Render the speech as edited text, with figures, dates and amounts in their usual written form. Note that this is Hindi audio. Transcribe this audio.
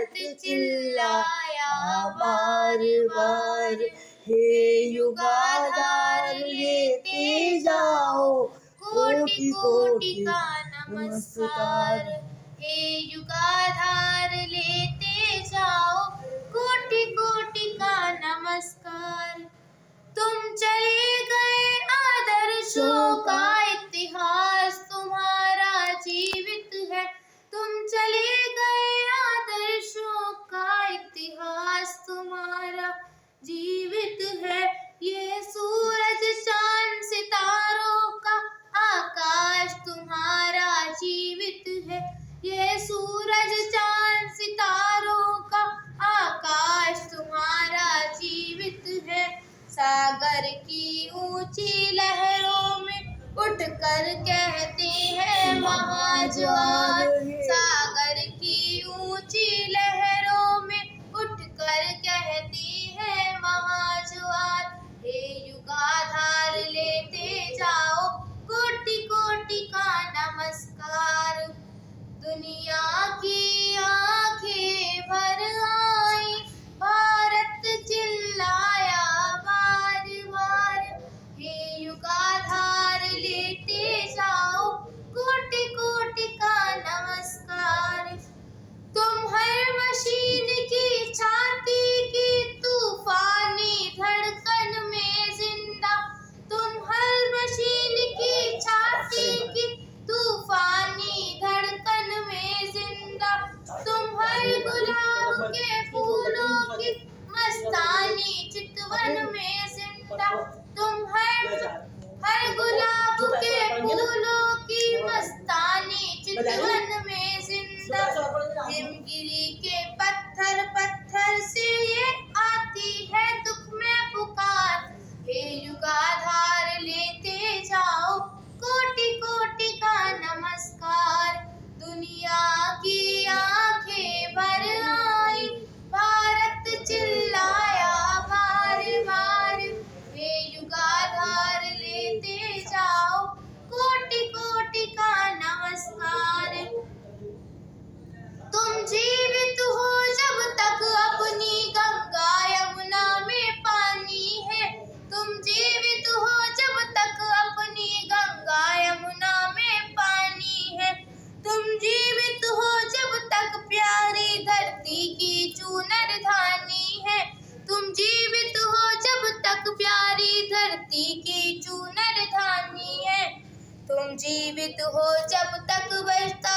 भारत चिल्लाया बार बार, हे युगाधार लेते जाओ कोटि कोटि का नमस्कार। हे युगाधार लेते जाओ कोटि कोटि का नमस्कार। तुम चले गए आदर्शों का इतिहास तुम्हारा जीवित है। तुम चले गए आदर्शों का इतिहास तुम्हारा जीवित है। ये सूरज चांद सितारों का आकाश तुम्हारा जीवित है। ये सूरज चांद सितारों का आकाश तुम्हारा जीवित है। सागर की ऊंची लहरों में उठकर कहते हैं महाज्वार। सागर की ऊंची लहरों में उठकर कहती है महाज्वार। हे युगाधार लेते जाओ कोटि कोटि का नमस्कार। दुनिया की आंखें भर आई, भारत चिल्लाया बार बार। हे युगाधार लेते जाओ कोटि कोटि का नमस्कार। तुम हर मशीन की छाती की तूफानी धड़कन में जिंदा। तुम हर मशीन की छाती की तूफानी धड़कन में जिंदा। तुम हर गुलाब के फूलों की मस्तानी चितवन में जिंदा। तुम हर गुलाब के फूलों की मस्तानी चितवन में जिंदा। हिमगिरी के पत्थर पत्थर से ये आती है दुख में पुकार। हे युगाधार लेते जाओ कोटि कोटि का नमस्कार। दुनिया की आंखें भर आई, भारत चिल्लाया बार बार। हे युगाधार लेते जाओ कोटि कोटि का नमस्कार। तुम जीवित हो जब तक अपनी गंगा यमुना में पानी है। तुम जीवित हो जब तक अपनी गंगा यमुना में पानी है। तुम जीवित हो जब तक प्यारी धरती की चूनर धानी है। तुम जीवित हो जब तक प्यारी धरती की चूनर धानी है। तुम जीवित हो जब तक बजता